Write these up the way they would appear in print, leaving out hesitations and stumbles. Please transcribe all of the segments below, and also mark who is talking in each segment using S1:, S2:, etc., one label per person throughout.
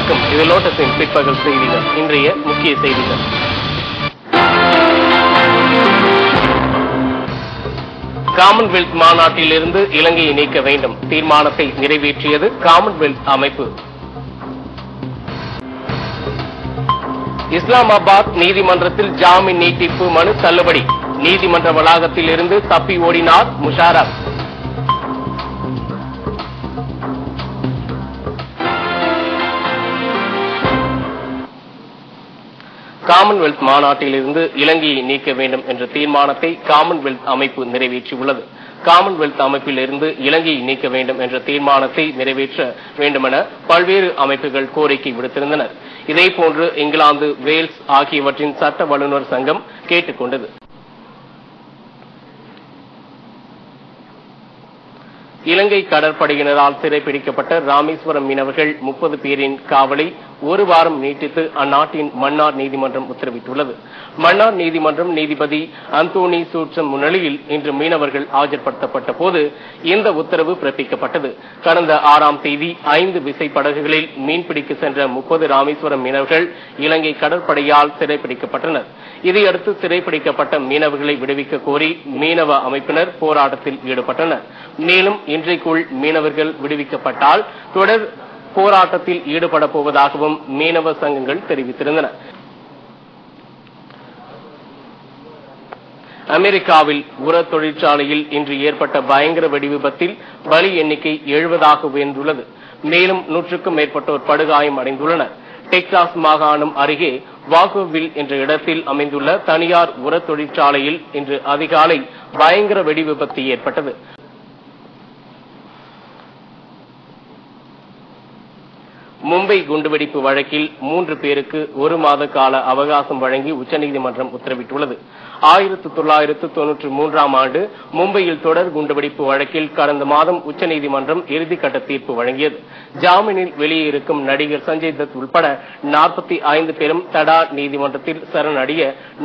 S1: வணக்கம். இது லோட்டஸின் பிற்பகல் செய்திகள். இன்றைய முக்கிய செய்திகள். காமன்வெல்த் மாநாட்டில் இருந்து இலங்கையை நீக்க வேண்டும் தீர்மானத்தை நிறைவேற்றியது காமன்வெல்த் அமைப்பு. இஸ்லாமாபாத் நீதிமன்றத்தில் ஜாமீன் நீட்டிப்பு மனு தள்ளுபடி. நீதிமன்ற வளாகத்தில் இருந்து தப்பி ஓடினார் முஷாரப். காமன்வெல்த் மாநாட்டில் இருந்து இலங்கையை நீக்க வேண்டும் என்ற தீர்மானத்தை காமன்வெல்த் அமைப்பு நிறைவேற்றியுள்ளது. காமன்வெல்த் அமைப்பில் இருந்து இலங்கையை நீக்க வேண்டும் என்ற தீர்மானத்தை நிறைவேற்ற வேண்டுமென பல்வேறு அமைப்புகள் கோரிக்கை விடுத்திருந்தனர். இதேபோன்று இங்கிலாந்து, வேல்ஸ் ஆகியவற்றின் சட்ட வல்லுநர் சங்கம் கேட்டுக் கொண்டது. இலங்கை கடற்படையினரால் சிறைப்பிடிக்கப்பட்ட ராமேஸ்வரம் மீனவர்கள் 30 பேரின் காவலை ஒரு வாரம் நீட்டித்து அந்நாட்டின் மன்னார் நீதிமன்றம் உத்தரவிட்டுள்ளது. மன்னார் நீதிமன்றம் நீதிபதி அந்தோனி சூட்சம் முன்னிலையில் இன்று மீனவர்கள் ஆஜர்படுத்தப்பட்ட போது இந்த உத்தரவு பிறப்பிக்கப்பட்டது. கடந்த 6ஆம் தேதி 5 விசைப்படகுகளில் மீன்பிடிக்க சென்ற 30 ராமேஸ்வரம் மீனவர்கள் இலங்கை கடற்படையால் சிறைப்பிடிக்கப்பட்டனர். இதையடுத்து சிறைப்பிடிக்கப்பட்ட மீனவர்களை விடுவிக்க கோரி மீனவ அமைப்பினர் போராட்டத்தில் ஈடுபட்டனர். மேலும் இன்றைக்குள் மீனவர்கள் விடுவிக்கப்பட்டால் தொடர் போராட்டத்தில் ஈடுபட போவதாகவும் மீனவ சங்கங்கள் தெரிவித்திருந்தன. அமெரிக்காவில் உர தொழிற்சாலையில் இன்று ஏற்பட்ட பயங்கர வெடிவிபத்தில் பலி எண்ணிக்கை 70 உயர்ந்துள்ளது. மேலும் 100க்கும் மேற்பட்டோர் படுகாயம் அடைந்துள்ளனர். டெக்சாஸ் மாகாணம் அருகே வாகோவில் என்ற இடத்தில் அமைந்துள்ள தனியார் உர தொழிற்சாலையில் இன்று அதிகாலை பயங்கர வெடிவிபத்து ஏற்பட்டது. மும்பை குண்டுவெடிப்பு வழக்கில் 3 பேருக்கு 1 மாத கால அவகாசம் வழங்கி உச்சநீதிமன்றம் உத்தரவிட்டுள்ளது. 1993ஆம் ஆண்டு மும்பையில் தொடர் குண்டுவெடிப்பு வழக்கில் கடந்த மாதம் உச்சநீதிமன்றம் இறுதிக்கட்ட தீர்ப்பு வழங்கியது. ஜாமீனில் வெளியே இருக்கும் நடிகர் சஞ்சய் தத் உட்பட 45 பேரும் தடா நீதிமன்றத்தில் சரணடைய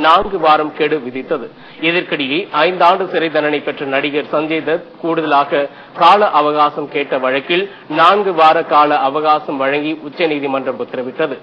S1: 4 வாரம் கெடு விதித்தது. இதற்கிடையே 5 ஆண்டு சிறை தண்டனை பெற்ற நடிகர் சஞ்சய் தத் கூடுதலாக கால அவகாசம் கேட்ட வழக்கில் 4 வார கால அவகாசம் வழங்கி உச்சநீதிமன்றம் உத்தரவிட்டது.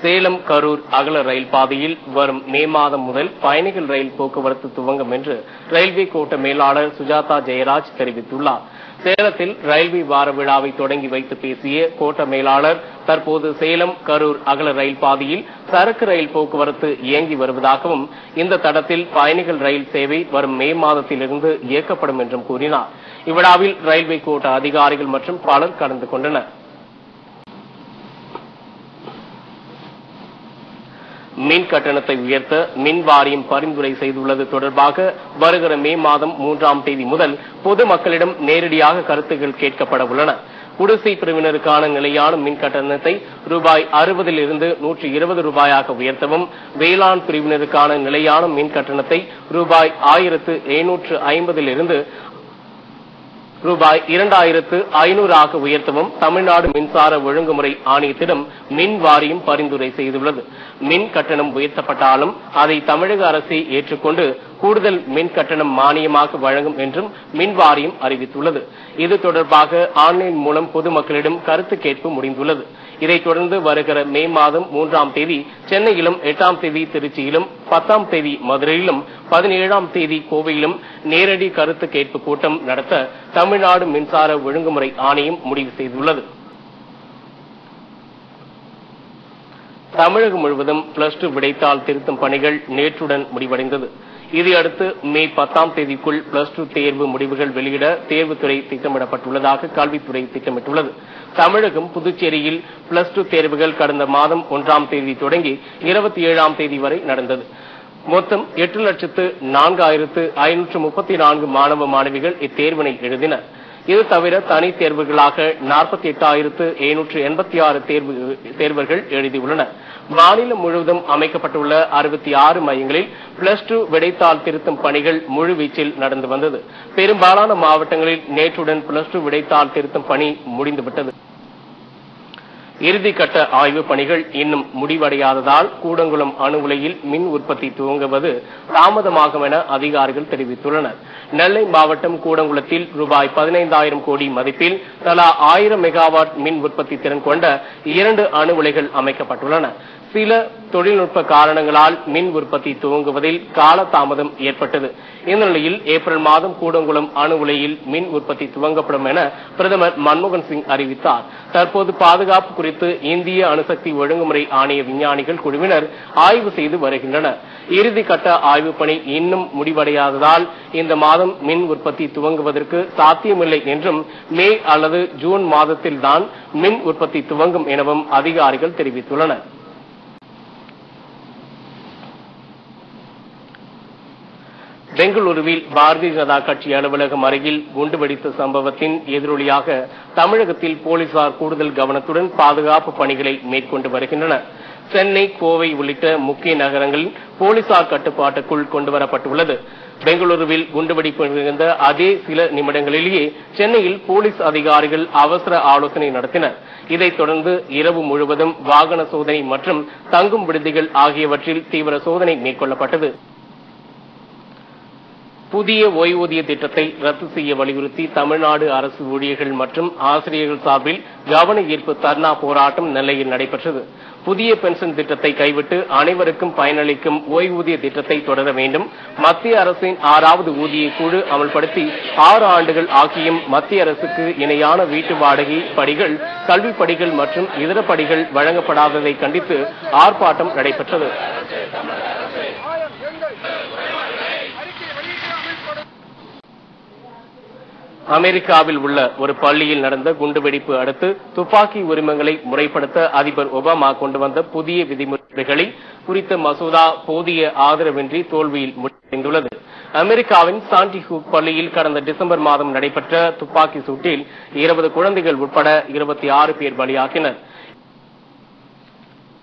S1: சேலம் கரூர் அகல ரயில் பாதையில் வரும் மே மாதம் முதல் பயணிகள் ரயில் போக்குவரத்து துவங்கும் என்று ரயில்வே கோட்ட மேலாளர் சுஜாதா ஜெயராஜ் தெரிவித்துள்ளார். சேலத்தில் ரயில்வே வார விழாவை தொடங்கி வைத்து பேசிய கோட்ட மேலாளர் தற்போது சேலம் கரூர் அகல ரயில் பாதையில் சரக்கு ரயில் போக்குவரத்து இயங்கி வருவதாகவும் இந்த தடத்தில் பயணிகள் ரயில் சேவை வரும் மே மாதத்திலிருந்து இயக்கப்படும் என்றும் கூறினார். இவ்விழாவில் ரயில்வே கோட்ட அதிகாரிகள் மற்றும் பலர் கலந்து கொண்டனர். மின் கட்டணத்தை உயர்த்த மின் வாரியம் பரிந்துரை செய்துள்ளது தொடர்பாக வருகிற மே மாதம் 3ஆம் தேதி முதல் பொதுமக்களிடம் நேரடியாக கருத்துக்கள் கேட்கப்பட உள்ளன. குடிசை பிரிவினருக்கான நிலையான மின் கட்டணத்தை ரூபாய் 60 120 ரூபாயாக உயர்த்தவும், வேளாண் பிரிவினருக்கான நிலையான மின் கட்டணத்தை ரூபாய் 1750 ரூபாய் 2500 உயர்த்தவும் தமிழ்நாடு மின்சார ஒழுங்குமுறை ஆணையத்திடம் மின் வாரியம் பரிந்துரை செய்துள்ளது. மின் கட்டணம் உயர்த்தப்பட்டாலும் அதை தமிழக அரசே ஏற்றுக்கொண்டு கூடுதல் மின் கட்டணம் மானியமாக வழங்கும் என்றும் மின் வாரியம் அறிவித்துள்ளது. இது தொடர்பாக ஆன்லைன் மூலம் பொதுமக்களிடம் கருத்து கேட்பு முடிந்துள்ளது. இதைத் தொடர்ந்து வருகிற மே மாதம் 3ஆம் தேதி சென்னையிலும், 8ஆம் தேதி திருச்சியிலும், 10ஆம் தேதி மதுரையிலும், 17ஆம் தேதி கோவையிலும் நேரடி கருத்து கேட்பு கூட்டம் நடத்த தமிழ்நாடு மின்சார ஒழுங்குமுறை ஆணையம் முடிவு செய்துள்ளது. தமிழகம் முழுவதும் +2 விடைத்தாள் திருத்தும் பணிகள் நேற்றுடன் முடிவடைந்தது. இதையடுத்து மே 10ஆம் தேதிக்குள் +2 தேர்வு முடிவுகள் வெளியிட தேர்வுத்துறை திட்டமிடப்பட்டுள்ளதாக கல்வித்துறை திட்டமிட்டுள்ளது. தமிழகம், புதுச்சேரியில் +2 தேர்வுகள் கடந்த மாதம் 1ஆம் தேதி தொடங்கி 27ஆம் தேதி வரை நடந்தது. மொத்தம் 8,04,534 மாணவ மாணவிகள் இத்தேர்வினை எழுதினர். இது தவிர தனி தேர்வுகளாக 48,786 தேர்வர்கள் எழுதியுள்ளனர். மாநிலம் முழுவதும் அமைக்கப்பட்டுள்ள 66 மையங்களில் +2 விடைத்தாள் திருத்தும் பணிகள் முழுவீச்சில் நடந்து வந்தது. பெரும்பாலான மாவட்டங்களில் நேற்றுடன் +2 விடைத்தாள் திருத்தும் பணி முடிந்துவிட்டது. இறுதிக்கட்ட ஆய்வுப் பணிகள் இன்னும் முடிவடையாததால் கூடங்குளம் அணு உலையில் மின் உற்பத்தி துவங்குவது தாமதமாகும் என அதிகாரிகள் தெரிவித்துள்ளனர். நெல்லை மாவட்டம் கூடங்குளத்தில் ரூபாய் 15,000 கோடி மதிப்பில் தலா 1000 மெகாவாட் மின் உற்பத்தி திறன் கொண்ட 2 அணு உலைகள் அமைக்கப்பட்டுள்ளன. சில தொழில்நுட்ப காரணங்களால் மின் உற்பத்தி துவங்குவதில் காலதாமதம் ஏற்பட்டது. இந்த நிலையில் ஏப்ரல் மாதம் கூடங்குளம் அணு உலையில் மின் உற்பத்தி துவங்கப்படும் என பிரதமர் மன்மோகன் சிங் அறிவித்தார். தற்போது பாதுகாப்பு குறித்து இந்திய அணுசக்தி ஒழுங்குமுறை ஆணைய விஞ்ஞானிகள் குழுவினர் ஆய்வு செய்து வருகின்றனர். இறுதிக்கட்ட ஆய்வுப் பணி இன்னும் முடிவடையாததால் இந்த மாதம் மின் உற்பத்தி துவங்குவதற்கு சாத்தியமில்லை என்றும் மே அல்லது ஜூன் மாதத்தில்தான் மின் உற்பத்தி துவங்கும் எனவும் அதிகாரிகள் தெரிவித்துள்ளனர். பெங்களூருவில் பாரதிய ஜனதா கட்சி அலுவலகம் அருகில் குண்டுவெடித்த சம்பவத்தின் எதிரொலியாக தமிழகத்தில் போலீசார் கூடுதல் கவனத்துடன் பாதுகாப்பு பணிகளை மேற்கொண்டு வருகின்றனர். சென்னை, கோவை உள்ளிட்ட முக்கிய நகரங்களில் போலீசார் கட்டுப்பாட்டுக்குள் கொண்டுவரப்பட்டுள்ளது. பெங்களூருவில் குண்டுவெடிப்பு நிகழ்ந்த அதே சில நிமிடங்களிலேயே சென்னையில் போலீஸ் அதிகாரிகள் அவசர ஆலோசனை நடத்தினர். இதைத் தொடர்ந்து இரவு முழுவதும் வாகன சோதனை மற்றும் தங்கும் விடுதிகள் ஆகியவற்றில் தீவிர சோதனை மேற்கொள்ளப்பட்டது. புதிய ஓய்வூதிய திட்டத்தை ரத்து செய்ய வலியுறுத்தி தமிழ்நாடு அரசு ஊழியர்கள் மற்றும் ஆசிரியர்கள் சார்பில் கவன ஈர்ப்பு தர்ணா போராட்டம் நெல்லையில் நடைபெற்றது. புதிய பென்ஷன் திட்டத்தை கைவிட்டு அனைவருக்கும் பயனளிக்கும் ஓய்வூதிய திட்டத்தை தொடர வேண்டும். மத்திய அரசின் 6வது ஊதிய குழு அமல்படுத்தி 6 ஆண்டுகள் ஆகியும் மத்திய அரசுக்கு இணையான வீட்டு வாடகை படிகள், கல்வி படிகள் மற்றும் இதர படிகள் வழங்கப்படாததை கண்டித்து ஆர்ப்பாட்டம் நடைபெற்றது. அமெரிக்காவில் உள்ள ஒரு பள்ளியில் நடந்த குண்டுவெடிப்பு அடுத்து துப்பாக்கி உரிமங்களை முறைப்படுத்த அதிபர் ஒபாமா கொண்டு வந்த புதிய விதிமுறைகளை குறித்த மசோதா போதிய ஆதரவின்றி தோல்வியில் முடிவடைந்துள்ளது. அமெரிக்காவின் சாண்டி ஹூக் பள்ளியில் கடந்த டிசம்பர் மாதம் நடைபெற்ற துப்பாக்கி சூட்டில் 20 குழந்தைகள் உட்பட 26 பேர் பலியாகினர்.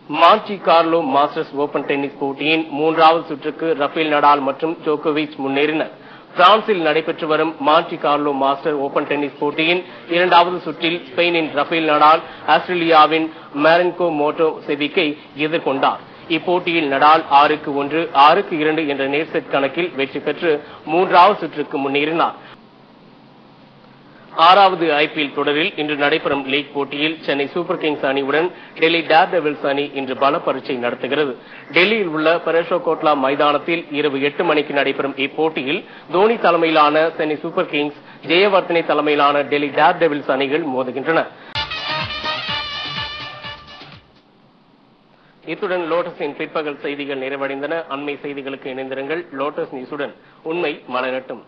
S1: Monte Carlo Masters Open tennis போட்டியின் 3வது சுற்றுக்கு ரஃபேல் நடால் மற்றும் ஜோகோவிச் முன்னேறினர். பிரான்சில் நடைபெற்று வரும் Monte Carlo master open tennis போட்டியின் 2வது சுற்றில் ஸ்பெயினின் ரஃபேல் நடால் ஆஸ்திரேலியாவின் மாரின்கோ மோட்டோ செவிக்கை எதிர்கொண்டார். இப்போட்டியில் நடால் 6-1, 6-2 என்ற நேர்செட் கணக்கில் வெற்றி பெற்று 3வது சுற்றுக்கு முன்னேறினார். 6வது ஐபிஎல் தொடரில் இன்று நடைபெறும் லீக் போட்டியில் சென்னை சூப்பர் கிங்ஸ் அணியுடன் டெல்லி டேர் டெவில்ஸ் அணி இன்று பல பரீட்சை நடத்துகிறது. டெல்லியில் உள்ள பரேஷோ கோட்லா மைதானத்தில் இரவு 8 மணிக்கு நடைபெறும் இப்போட்டியில் தோனி தலைமையிலான சென்னை சூப்பர் கிங்ஸ், ஜெயவர்தனை தலைமையிலான டெல்லி டேர் டெவில்ஸ் அணிகள் மோதுகின்றன. இத்துடன் லோட்டஸின் பிற்பகல் செய்திகள் நிறைவடைந்தன. அண்மை செய்திகளுக்கு இணைந்திருங்கள். லோட்டஸ் நியூஸுடன். உண்மை மலரட்டும்.